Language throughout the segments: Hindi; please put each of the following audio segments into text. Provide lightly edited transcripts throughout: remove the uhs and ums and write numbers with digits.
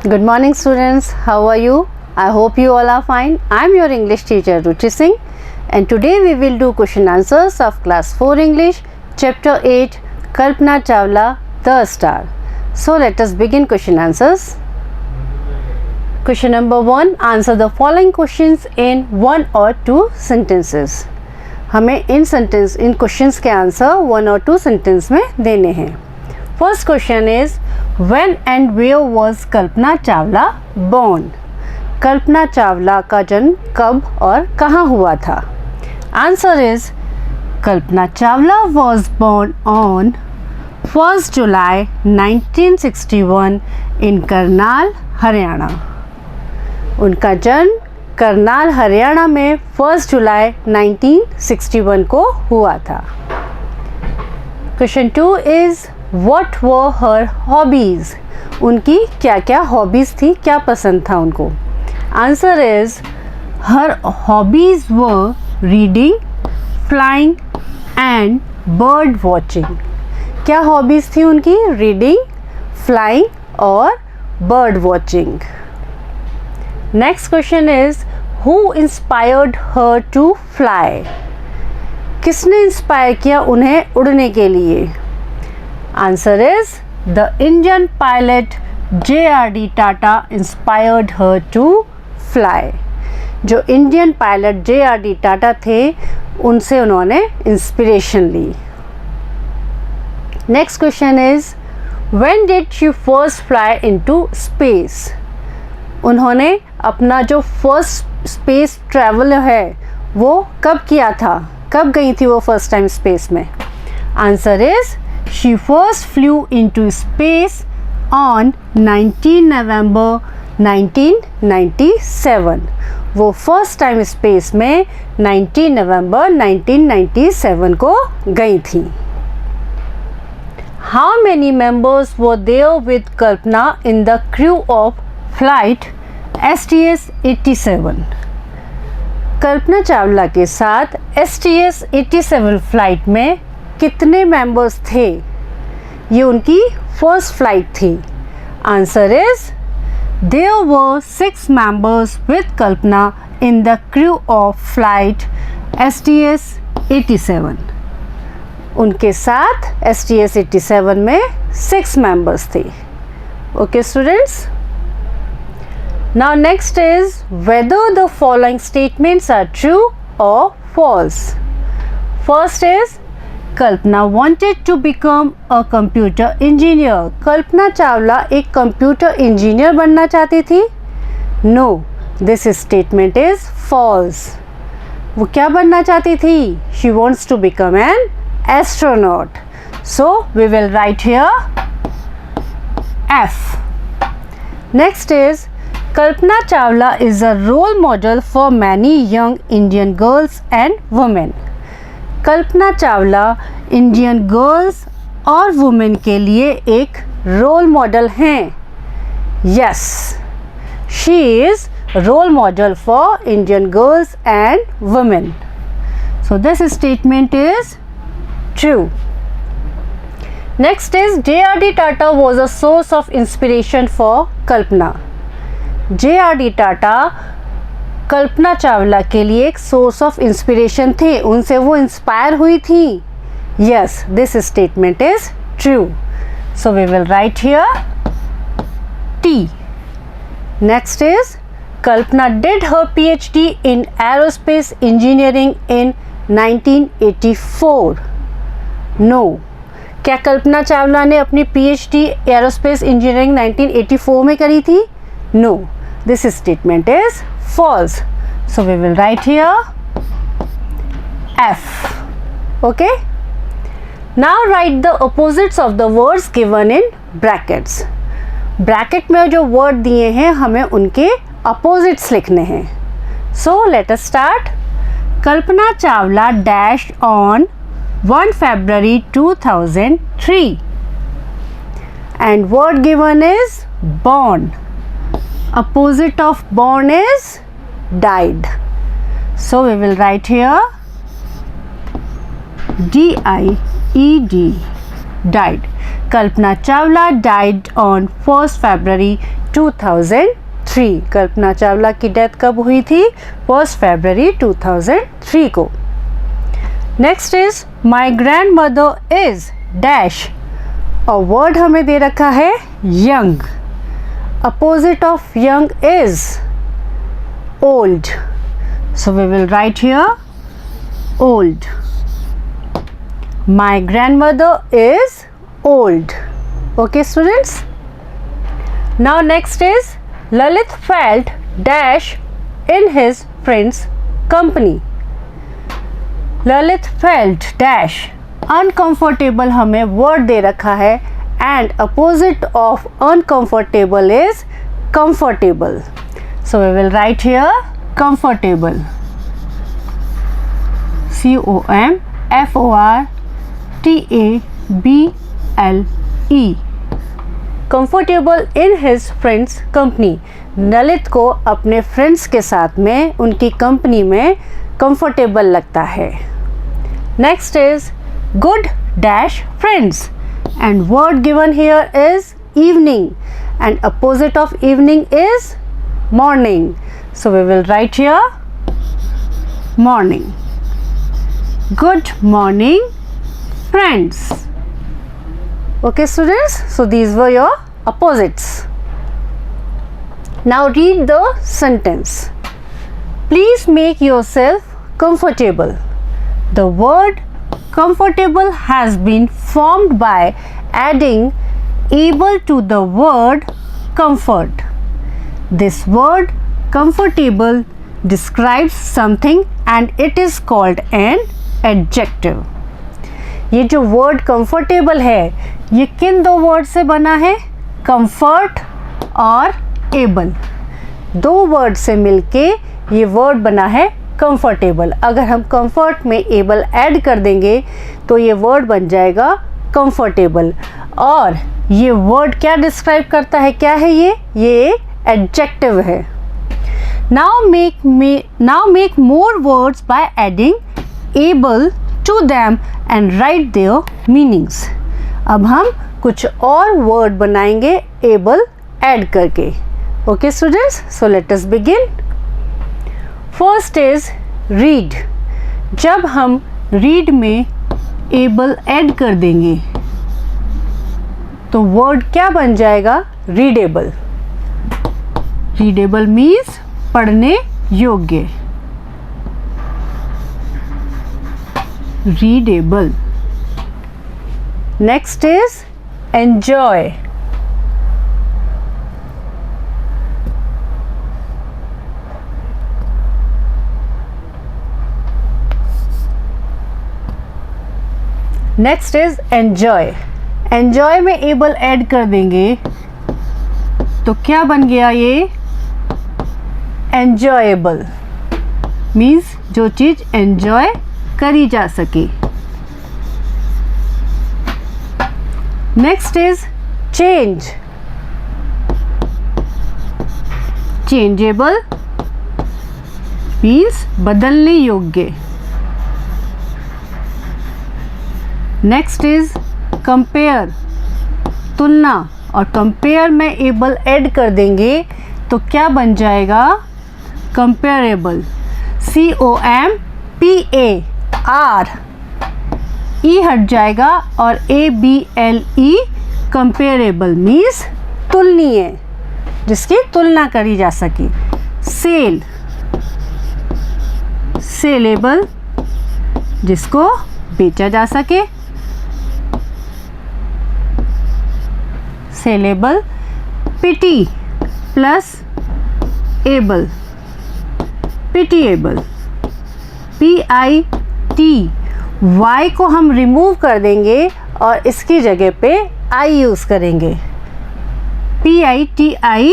Good morning students, how are you? I hope you all are fine. I am your English teacher Ruchi Singh and today we will do question answers of class 4 English chapter 8 Kalpana Chawla The Star. So let us begin question answers. Question number 1, answer the following questions in 1 or 2 sentences. हमें इन क्वेश्चंस के आंसर 1 और 2 सेंटेंस में देने हैं. First question is when and where was Kalpana Chawla born. Kalpana Chawla का जन्म कब और कहाँ हुआ था? Answer is Kalpana Chawla was born on 1 July 1961 in Karnal, Haryana. उनका जन्म करनाल, हरियाणा में 1 जुलाई 1961 को हुआ था. Question 2 is What were her hobbies? उनकी क्या क्या हॉबीज़ थी, क्या पसंद था उनको? Answer is her hobbies were reading, flying and bird watching. क्या हॉबीज़ थी उनकी? रीडिंग, फ्लाइंग और bird watching. Next question is who inspired her to fly. किसने इंस्पायर किया उन्हें उड़ने के लिए? Answer is the Indian pilot J.R.D. Tata inspired her to fly. जो इंडियन पायलट J.R.D. टाटा थे उनसे उन्होंने इंस्पिरेशन ली. Next question is when did she first fly into space. उन्होंने अपना जो फर्स्ट स्पेस ट्रैवल है वो कब किया था, कब गई थी वो फर्स्ट टाइम स्पेस में? Answer is She first flew into space on 19 November 1997. वो फर्स्ट टाइम स्पेस में 19 नवंबर 1997 को गई थी. How many members were there with Kalpana in the crew of flight STS-87? कल्पना चावला के साथ STS-87 फ्लाइट में कितने मेंबर्स थे? ये उनकी फर्स्ट फ्लाइट थी. Answer is there were 6 members with Kalpana in the crew of flight STS-87. उनके साथ STS-87 में 6 मेंबर्स थे. Okay students, now next is whether the following statements are true or false. First is Kalpana wanted to become a computer engineer. Kalpana Chawla एक कंप्यूटर इंजीनियर बनना चाहती थी. No, this statement is false. वो क्या बनना चाहती थी? She wants to become an astronaut. So we will write here F. Next is Kalpana Chawla is a role model for many young Indian girls and women. Kalpana Chawla Indian girls और वुमेन के लिए एक रोल मॉडल हैं. Yes, she is role model for Indian girls and women. So this statement is true. Next is J.R.D. Tata was a source of inspiration for Kalpana. J.R.D. Tata Kalpana Chawla के लिए एक सोर्स ऑफ इंस्पिरेशन थे, उनसे वो इंस्पायर हुई थी. Yes, this statement is true. So we will write here T. Next is Kalpana did her PhD in aerospace engineering in 1984. No, क्या कल्पना चावला ने अपनी PhD एरोस्पेस इंजीनियरिंग 1984 में करी थी? No, this statement is false. So we will write here F. Okay. Now write the opposites of the words given in brackets. Bracket में जो word दिए हैं हमें उनके opposites लिखने हैं. So let us start. Kalpana Chawla dash on 1 February 2003. And word given is born. Opposite of born is died. So we will write here DIED, died. Kalpana Chawla died on 1st February 2003। Kalpana Chawla की डेथ कब हुई थी? 1 फरवरी 2003 को। Next is my grand mother is dash, और वर्ड हमें दे रखा है young. Opposite of young is old, so we will write here old. My grand mother is old. Okay students, now next is Lalit felt dash in his friend's company. Lalit felt dash, uncomfortable हमें word दे रखा है and opposite of uncomfortable is comfortable, so we will write here comfortable, comfortable। Comfortable in his friends company, Lalit को अपने फ्रेंड्स के साथ में उनकी कंपनी में कंफर्टेबल लगता है। Next is good dash friends, and word given here is evening and opposite of evening is morning, so we will write here morning. Good morning friends. Okay students, so these were your opposites. Now read the sentence. Please make yourself comfortable. The word comfortable has been formed by adding able to the word comfort. This word comfortable describes something and it is called an adjective. ये जो वर्ड कंफर्टेबल है ये किन दो वर्ड से बना है? कंफर्ट और एबल, दो वर्ड से मिलके ये वर्ड बना है कंफर्टेबल। अगर हम कंफर्ट में एबल ऐड कर देंगे तो ये वर्ड बन जाएगा कंफर्टेबल। और ये वर्ड क्या डिस्क्राइब करता है? क्या है ये एक एडजेक्टिव है। Now make more words by adding able to them and write their meanings. अब हम कुछ और वर्ड बनाएंगे एबल ऐड करके। Okay students, so let us begin. First is read. जब हम रीड में एबल ऐड कर देंगे तो वर्ड क्या बन जाएगा? रीडेबल। रीडेबल मीन्स पढ़ने योग्य। readable. Next is enjoy. Next is enjoy. Enjoy में able ऐड कर देंगे तो क्या बन गया ये? enjoyable मीन्स जो चीज़ enjoy करी जा सके। Next is change. Changeable means बदलने योग्य। नेक्स्ट इज कंपेयर, तुलना, और कंपेयर में एबल ऐड कर देंगे तो क्या बन जाएगा? कंपेरेबल। COMPAR, ई हट जाएगा और ABLE, कंपेरेबल मीन्स तुलनीय, जिसकी तुलना करी जा सके। सेल, सेलेबल, जिसको बेचा जा सके। सेलेबल। पिटी प्लस एबल, पिटीएबल। PIT, Y को हम रिमूव कर देंगे और इसकी जगह पे I यूज़ करेंगे। PITIABLE,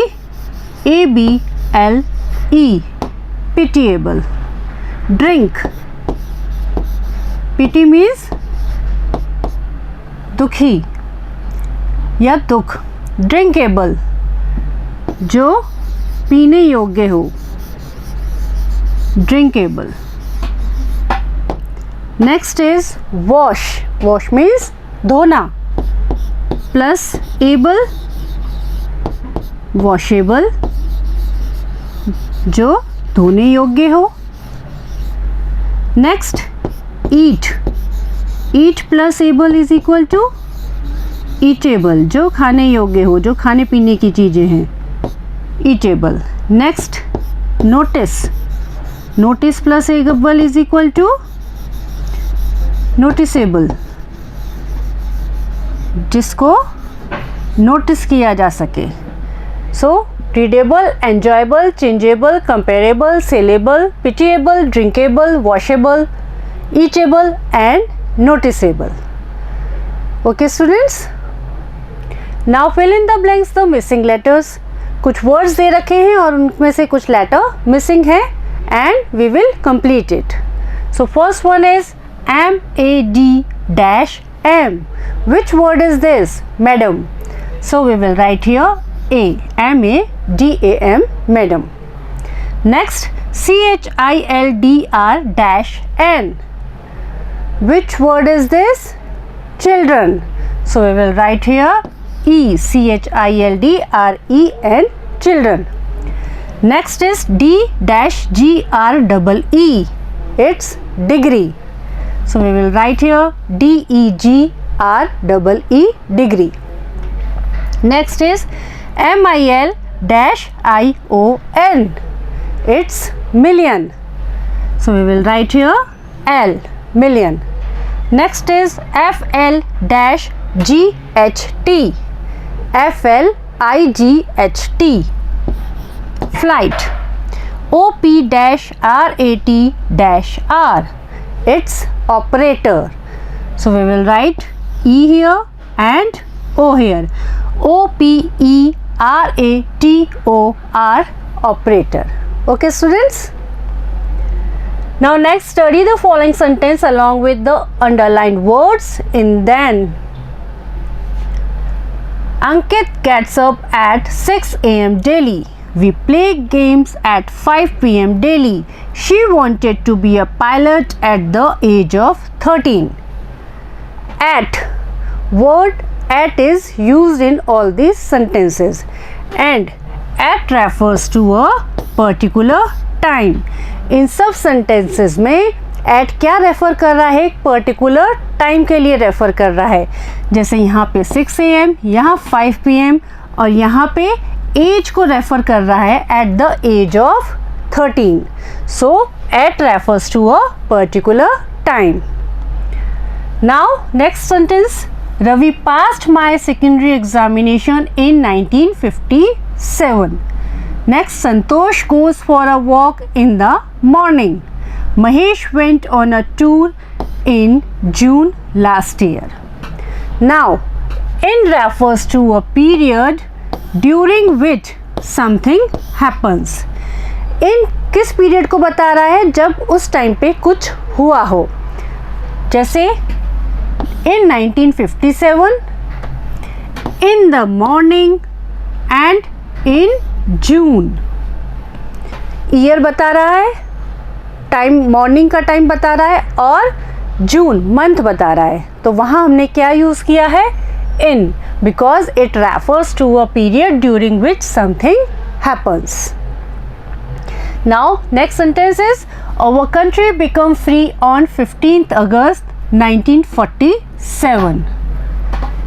pitiable. Drink, pity means दुखी या दुख। ड्रिंकेबल, जो पीने योग्य हो। Drinkable. Next is wash. Wash means धोना, प्लस एबल वॉशेबल जो धोने योग्य हो। Next eat, eat plus able is equal to eatable जो खाने योग्य हो, जो खाने पीने की चीज़ें हैं, eatable. Next notice, notice plus able is equal to noticeable जिसको नोटिस किया जा सके। So readable, enjoyable, changeable, comparable, saleable, pitiable, drinkable, washable, eatable and noticeable. Okay students, now fill in the blanks the missing letters. कुछ वर्ड्स दे रखे हैं और उनमें से कुछ लेटर मिसिंग है and we will complete it. So first one is MAD-M. Which word is this? Madam. So we will write here A, MADAM, madam. Next CHILDR-N. Which word is this? Children. So we will write here E, CHILDREN, children. Next is D-GREE. It's degree. So we will write here DEGREE, degree. Next is MIL-ION. It's million. So we will write here L, million. Next is FL-GHT. FLIGHT, flight. OP-RAT-R. It's operator. So we will write E here and O here. OPERATOR, operator. Okay students. Now next study the following sentence along with the underlined words in them. Ankit gets up at 6 a.m. daily. We play games at 5 p.m. daily. She wanted to be a pilot at the age of 13. At, word at is used in all these sentences and at refers to a particular time. इन सब sentences में at क्या रेफर कर रहा है? एक पर्टिकुलर टाइम के लिए रेफर कर रहा है। जैसे यहाँ पे 6 AM, यहाँ 5 PM और यहाँ पे एज को रेफर कर रहा है at the age of 13. So at refers to a particular time. Now next sentence. Ravi passed my secondary examination in 1957. Next, Santosh goes for a walk in the morning. Mahesh went on a tour in June last year. Now, in refers to a period during which something happens. In किस पीरियड को बता रहा है? जब उस टाइम पे कुछ हुआ हो. जैसे in 1957, in the morning and in June. Year बता रहा है, टाइम मॉर्निंग का टाइम बता रहा है और जून मंथ बता रहा है. तो वहाँ हमने क्या यूज़ किया है? in, because it refers to a period during which something happens. Now next sentence is, our country became free on 15th August 1947.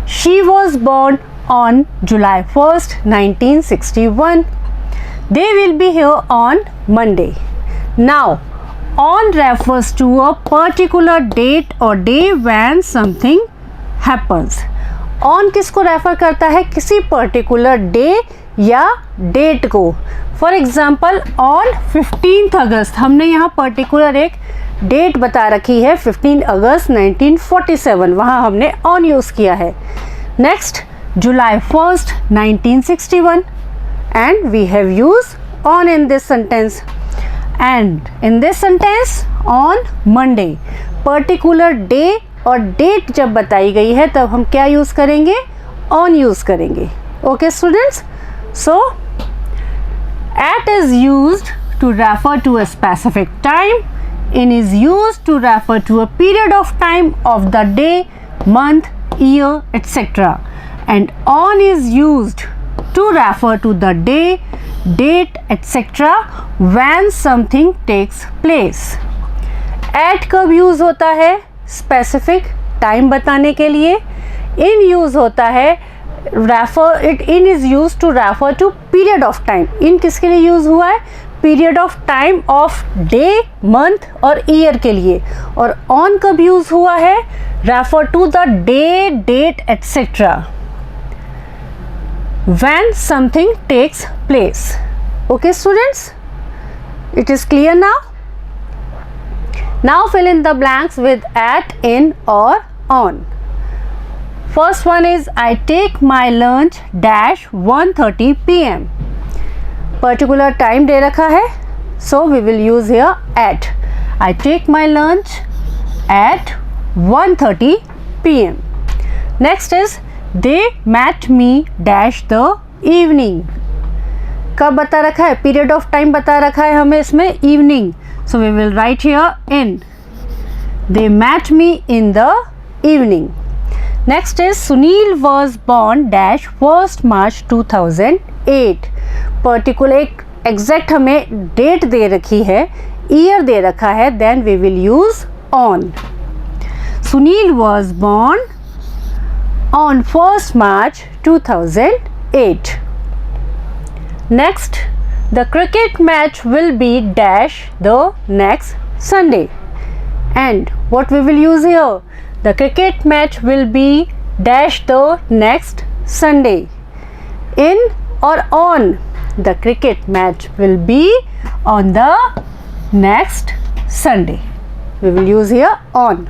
She was born on July 1st 1961. They will be here on Monday. Now on refers to a particular date or day when something happens. On किसको रेफर करता है? किसी पर्टिकुलर डे या डेट को. फॉर एग्जाम्पल ऑन 15th अगस्त, हमने यहाँ पर्टिकुलर एक डेट बता रखी है 15 अगस्त 1947, वहाँ हमने ऑन यूज़ किया है. Next July 1st 1961 and we have used on in this sentence. And in this sentence on Monday, particular day और डेट जब बताई गई है तब हम क्या यूज़ करेंगे? ऑन यूज़ करेंगे. Okay students. So at is used to refer to a specific time. In is used to refer to a period of time of the day, month, year, etc. And on is used to refer to the day, date, etc. when something takes place. At कब यूज़ होता है? स्पेसिफिक टाइम बताने के लिए. In यूज़ होता है in is used to refer to period of time. In किसके लिए यूज़ हुआ है? Period of time of day, month और ईयर के लिए. और ऑन कब यूज हुआ है? Refer to the day, date etcetera when something takes place. Okay students, it is clear now. Now fill in the blanks with at, in or on. First one is I take my lunch dash 1:30 p.m. Particular time दे रखा है, so we will use here at. I take my lunch at 1:30 p.m. Next is they met me dash the evening. कब बता रखा है? पीरियड ऑफ टाइम बता रखा है हमें इसमें evening, so we will write here in. They met me in the evening. Next is Sunil was born dash 1st March 2008. Particular एक एग्जैक्ट हमें डेट दे रखी है, ईयर दे रखा है, then we will use on. Sunil was born on 1st March 2008. Next, the cricket match will be dash the next Sunday. And what we will use here? The cricket match will be dash the next Sunday. In or on? The cricket match will be on the next Sunday. We will use here on.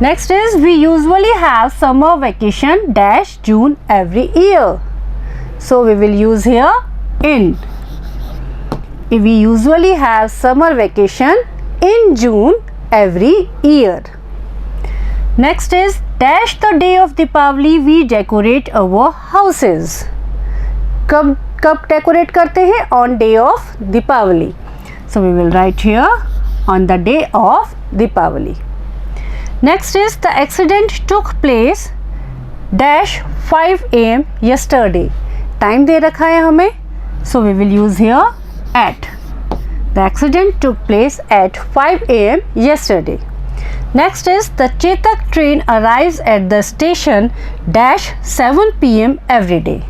Next is we usually have summer vacation dash June every year. So we will use here in. We usually have summer vacation in June every year. Next is dash the day of Deepavali we decorate our houses. कब डेकोरेट करते हैं? On day of Deepawali. So we will write here on the day of Deepawali. Next is the accident took place dash 5 AM yesterday. Time दे रखा है हमें, so we will use here at. The accident took place at 5 AM yesterday. Next is the Chetak train arrives at the station dash 7 PM every day.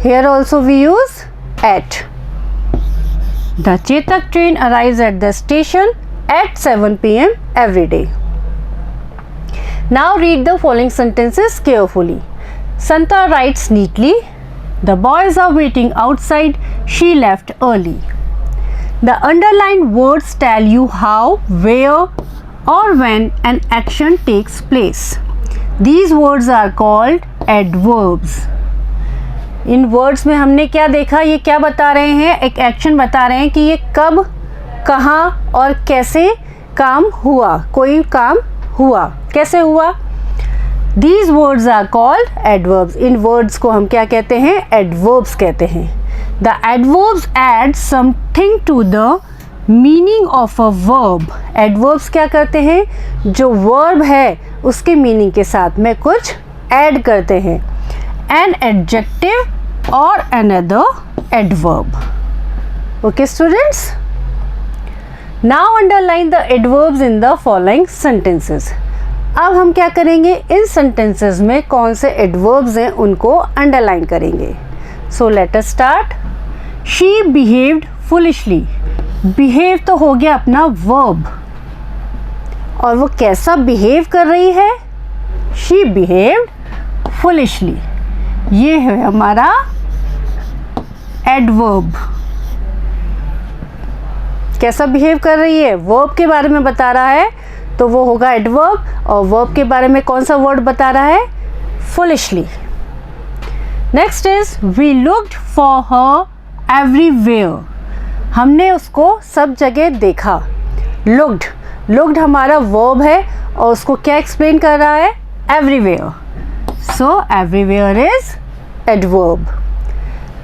Here also we use at. The Chetak train arrives at the station at 7 PM every day. Now read the following sentences carefully. Santa writes neatly. The boys are waiting outside. She left early. The underlined words tell you how, where or when an action takes place. These words are called adverbs. In words में हमने क्या देखा? ये क्या बता रहे हैं? एक एक्शन बता रहे हैं कि ये कब, कहाँ और कैसे काम हुआ. कोई काम हुआ, कैसे हुआ? These words are called adverbs. In words को हम क्या कहते हैं? adverbs कहते हैं. The adverbs add something to the meaning of a verb. adverbs क्या करते हैं? जो verb है उसके meaning के साथ में कुछ add करते हैं. An adjective or another adverb. Okay students, now underline the adverbs in the following sentences. अब हम क्या करेंगे? इन sentences में कौन से adverbs हैं उनको underline करेंगे. So let us start. She behaved foolishly. Behave तो हो गया अपना verb, और वो कैसा behave कर रही है? She behaved foolishly. ये है हमारा एडवर्ब. कैसा बिहेव कर रही है? वर्ब के बारे में बता रहा है तो वो होगा एडवर्ब, और वर्ब के बारे में कौन सा वर्ड बता रहा है? Foolishly. Next is we looked for her everywhere. हमने उसको सब जगह देखा. लुक्ड हमारा वर्ब है और उसको क्या एक्सप्लेन कर रहा है? Everywhere. So everywhere is adverb.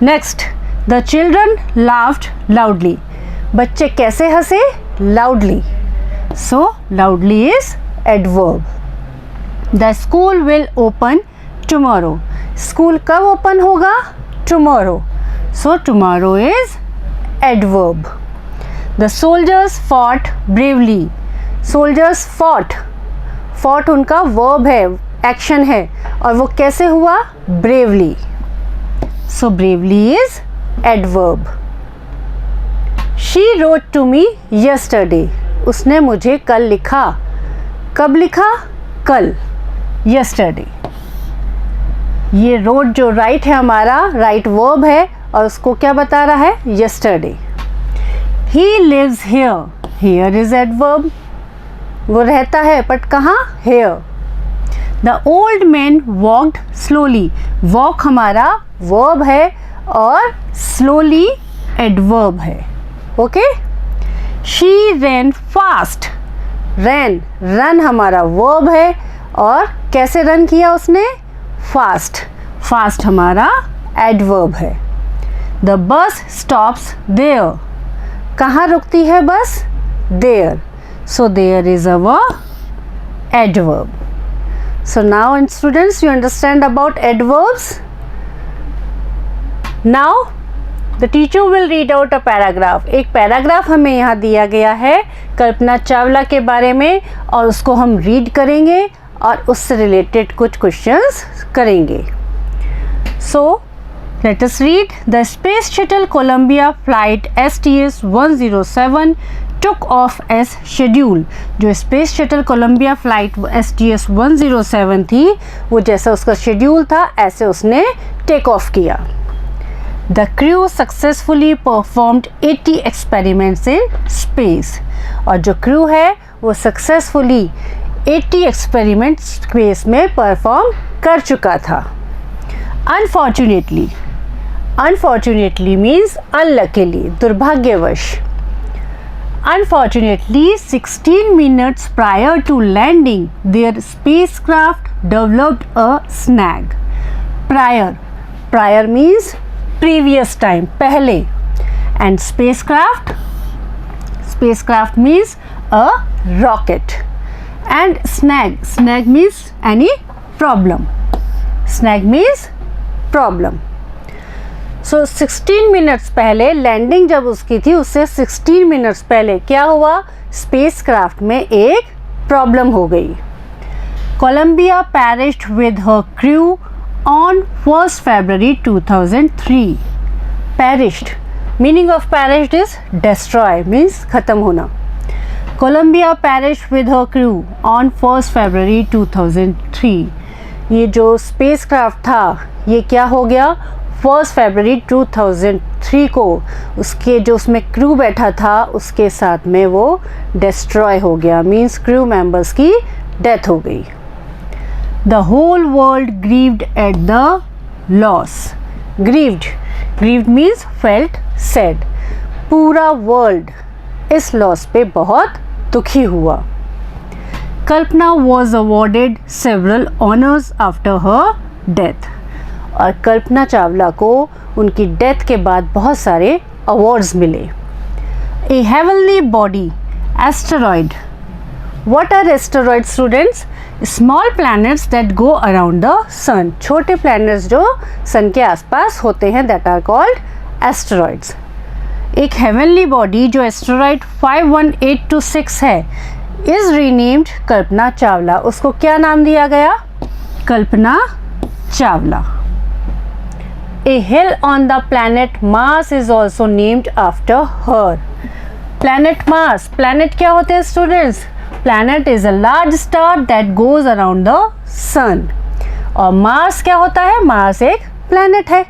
Next, the children laughed loudly. बच्चे कैसे हंसे? Loudly. So loudly is adverb. The school will open tomorrow. School कब open होगा? tomorrow. So tomorrow is adverb. The soldiers fought bravely. Soldiers fought. Fought उनका verb है, action है, और वो कैसे हुआ? Bravely. So bravely is adverb. She wrote to me yesterday. उसने मुझे कल लिखा. कब लिखा? कल. Yesterday. ये रोड जो राइट है हमारा राइट वर्ब है और उसको क्या बता रहा है? yesterday. He lives here. Here is adverb. वो रहता है बट कहाँ? here. The old man walked slowly. walk हमारा verb है और slowly adverb है. okay? She ran fast. ran run हमारा verb है और कैसे रन किया उसने? फास्ट. फास्ट हमारा एडवर्ब है. The bus stops there. कहाँ रुकती है bus? There. So there is our adverb. So now students you understand about adverbs. Now the teacher will read out a paragraph. एक पैराग्राफ हमें यहाँ दिया गया है कल्पना चावला के बारे में और उसको हम रीड करेंगे और उससे रिलेटेड कुछ क्वेश्चंस करेंगे. So let us read. The space shuttle Columbia flight STS-107 took off as schedule. जो space shuttle Columbia flight STS-107 थी वो जैसा उसका शेड्यूल था ऐसे उसने टेक ऑफ किया. The crew successfully performed 80 experiments in space. और जो क्रू है वो सक्सेसफुली 80 एक्सपेरिमेंट स्पेस में परफॉर्म कर चुका था. अनफॉर्चुनेटली. अनफॉर्चुनेटली मीन्स अनलकीली, दुर्भाग्यवश. Unfortunately, 16 minutes prior to landing, their spacecraft developed a snag. Prior. Prior means previous time, पहले. And spacecraft. Spacecraft means a rocket. And snag. Snag means any problem. Snag means problem. So 16 minutes पहले लैंडिंग जब उसकी थी उससे 16 मिनट्स पहले क्या हुआ? स्पेसक्राफ्ट में एक प्रॉब्लम हो गई. Columbia perished with her crew on 1 February 2003. Perished, meaning of perished is destroy, means खत्म होना. Columbia perished with her crew on 1 February 2003. ये जो स्पेसक्राफ्ट था ये क्या हो गया? 1 February 2003 को उसके जो उसमें क्रू बैठा था उसके साथ में वो डिस्ट्रॉय हो गया, मीन्स क्रू मेंबर्स की डेथ हो गई. The whole world grieved at the loss. Grieved, grieved means felt sad. पूरा वर्ल्ड इस लॉस पे बहुत दुखी हुआ. Kalpana was awarded several honours after her death. और कल्पना चावला को उनकी डेथ के बाद बहुत सारे अवार्ड्स मिले. A heavenly body. Asteroid. What are asteroid students? Small planets that go around the sun. छोटे प्लैनेट्स जो सन के आसपास होते हैं दैट आर कॉल्ड एस्टेरॉयड्स. एक हेवनली बॉडी जो एस्टेरॉयड 51826 है इज रीनेम्ड कल्पना चावला. उसको क्या नाम दिया गया? Kalpana Chawla. A hill on the planet Mars is also named after her. Planet Mars. Planet क्या होते हैं students? Planet is a large star that goes around the sun. और Mars क्या होता है? Mars एक planet है.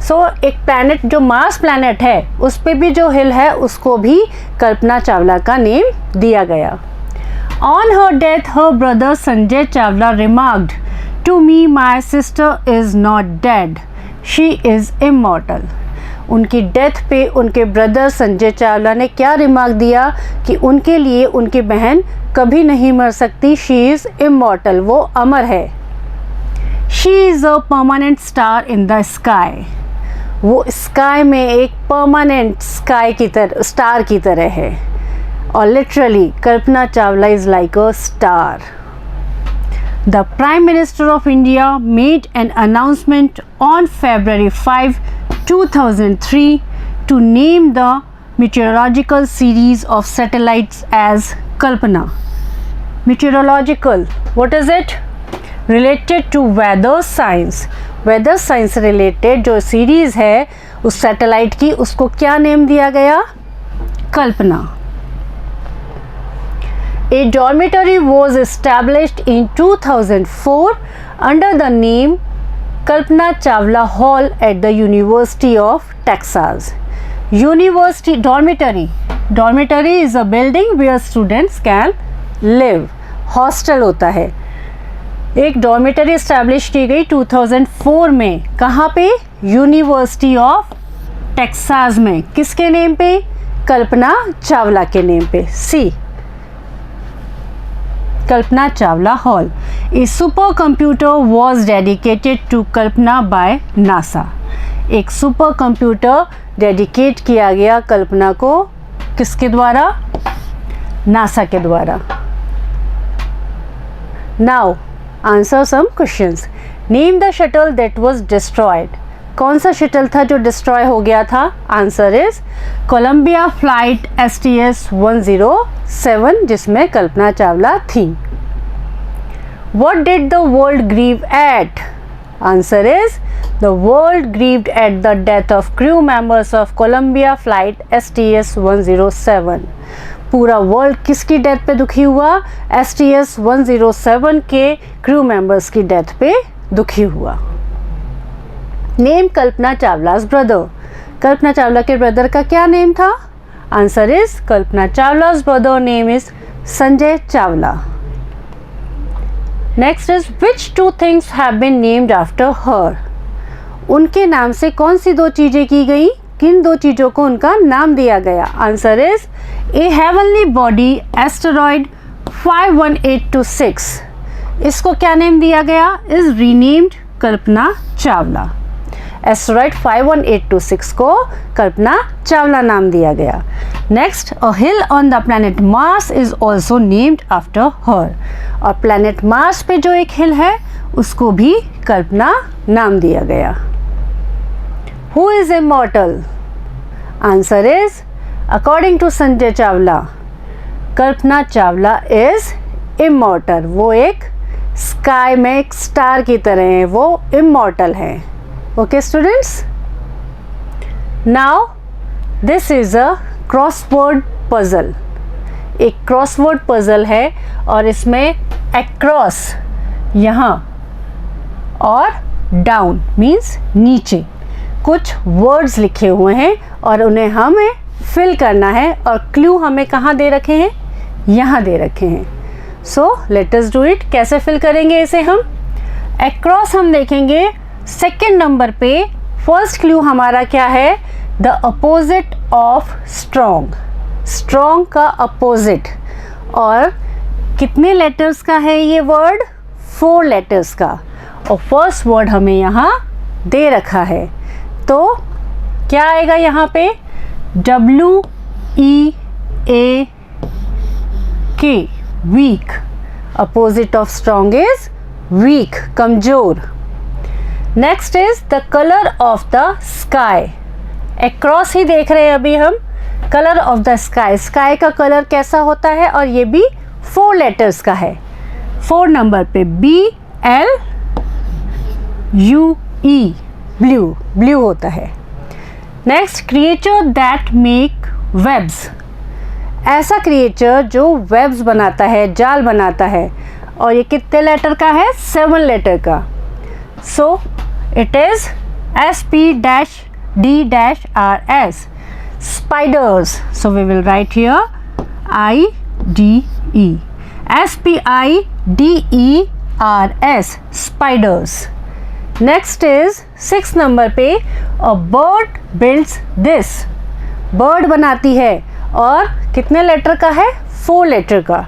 So एक planet जो Mars planet है उस पे भी जो hill है उसको भी कल्पना चावला का नेम दिया गया. On her death, her brother Sanjay Chawla remarked, "To me, my sister is not dead. She is immortal." उनकी डेथ पे उनके ब्रदर संजय चावला ने क्या रिमार्क दिया कि उनके लिए उनकी बहन कभी नहीं मर सकती. शी इज़ इमॉर्टल, वो अमर है. She is a permanent star in the sky. वो स्काई में एक परमानेंट स्काई की तरह स्टार की तरह है. और literally Kalpana Chawla is like a star. The Prime Minister of India made an announcement on February 5, 2003 to name the meteorological series of satellites as Kalpana. Meteorological, what is it? Related to weather science. Weather science related जो सीरीज है उस सैटेलाइट की, उसको क्या नेम दिया गया? कल्पना. A dormitory was established in 2004 under the name Kalpana Chawla Hall at the University of Texas. University dormitory. Dormitory is a building where students can live. Hostel होता है. एक डॉर्मेटरी इस्टेब्लिश की गई 2004 में. कहाँ पे? यूनिवर्सिटी ऑफ टेक्सास में. किसके नेम पे? कल्पना चावला के नेम पे. सी. Kalpana Chawla Hall. A supercomputer was dedicated to Kalpana by NASA. एक सुपर कंप्यूटर डेडिकेट किया गया कल्पना को. किसके द्वारा? नासा के द्वारा. Now answer some questions. Name the shuttle that was destroyed. कौन सा शटल था जो डिस्ट्रॉय हो गया था? Answer is Colombia flight STS-107 जिसमें कल्पना चावला थी. What did the world grieve at? Answer is the world grieved at the death of crew members of Columbia flight STS-107. पूरा वर्ल्ड किसकी डेथ पे दुखी हुआ? STS-107 के क्रू मेंबर्स की डेथ पे दुखी हुआ. Name Kalpana Chawla's brother. कल्पना चावला के ब्रदर का क्या नेम था? Answer is Kalpana Chawla's brother name is Sanjay Chawla. Next is which two things have been named after her. उनके नाम से कौन सी दो चीजें की गई? किन दो चीजों को उनका नाम दिया गया? Answer is a heavenly body asteroid 51826. इसको क्या नेम दिया गया? Is renamed Kalpana Chawla. Asteroid 51826 को कल्पना चावला नाम दिया गया. Next, a hill on the planet Mars is also named after हर. और प्लैनेट मार्स पे जो एक हिल है उसको भी कल्पना नाम दिया गया. Who is immortal? Answer is according to Sanjay Chawla Kalpana Chawla is immortal. वो एक स्काई में एक स्टार की तरह है, वो इमॉर्टल है. Okay students, now this is a crossword puzzle. एक crossword puzzle है और इसमें across यहाँ और down means नीचे कुछ words लिखे हुए हैं और उन्हें हमें fill करना है. और clue हमें कहाँ दे रखे हैं? यहाँ दे रखे हैं. So let us do it. कैसे fill करेंगे इसे हम? across हम देखेंगे सेकेंड नंबर पे. फर्स्ट क्लू हमारा क्या है? The opposite of strong. Strong का अपोजिट. और कितने लेटर्स का है ये वर्ड? 4 लेटर्स का. और फर्स्ट वर्ड हमें यहाँ दे रखा है तो क्या आएगा यहाँ पे? WEAK. Weak. Opposite of strong is weak, कमजोर. Next is the colour of the sky. अक्रॉस ही देख रहे हैं अभी हम. Colour of the sky. Sky का कलर कैसा होता है? और ये भी 4 लेटर्स का है. 4 नंबर पे BLUE. ब्लू. ब्लू होता है. Next, creature that make webs. ऐसा क्रिएचर जो वेब्स बनाता है, जाल बनाता है. और ये कितने लेटर का है? 7 लेटर का. So it is SP-D-RS. Spiders. So we will write here IDE. SPIDERS. Spiders. Next is 6 number पे a bird builds this. Bird बनाती है और कितने लेटर का है? 4 लेटर का.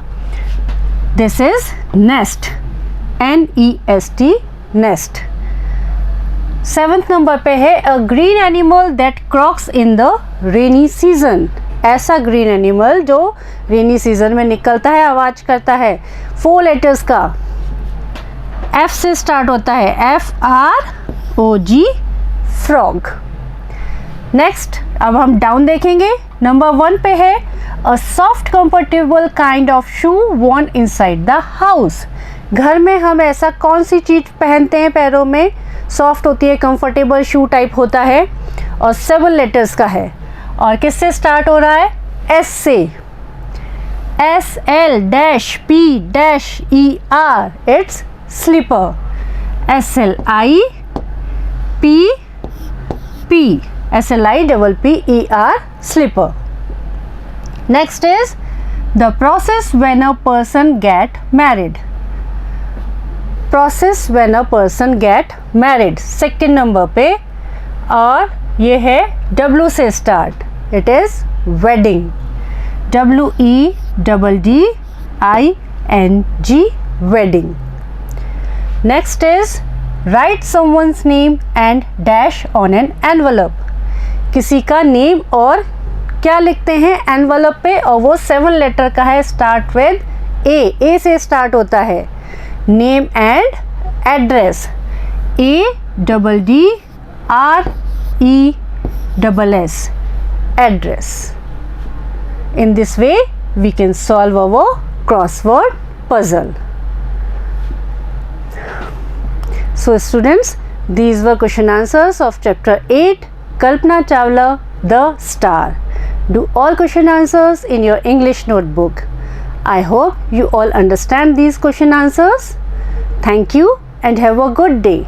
This is nest. NEST. Nest. 7th number पे है a green animal that croaks in the rainy season. ऐसा ग्रीन एनिमल जो रेनी सीजन में निकलता है, आवाज करता है. 4 लेटर्स का. F से स्टार्ट होता है, FROG, फ्रॉग। नेक्स्ट अब हम डाउन देखेंगे। नंबर 1 पे है a soft comfortable kind of shoe worn inside the house. घर में हम ऐसा कौन सी चीज़ पहनते हैं पैरों में, सॉफ्ट होती है, कंफर्टेबल शू टाइप होता है, और 7 लेटर्स का है, और किससे स्टार्ट हो रहा है, S से, SL'P-ER, it's slipper, SLIPPER, slipper. Next is the process when a person get married. Process when a person get married, second number पे, और ये है W से start, it is wedding, WEDDING, wedding. Next is write someone's name and dash on an envelope. किसी का नेम और क्या लिखते हैं एनवलप पे, और वो 7 लेटर का है, स्टार्ट विद ए से स्टार्ट होता है। Name and address, ADDRESS, address. In this way we can solve our crossword puzzle. So students, these were question answers of chapter 8, Kalpana Chawla, The Star. Do all question answers in your English notebook. I hope you all understand these question answers. Thank you and have a good day.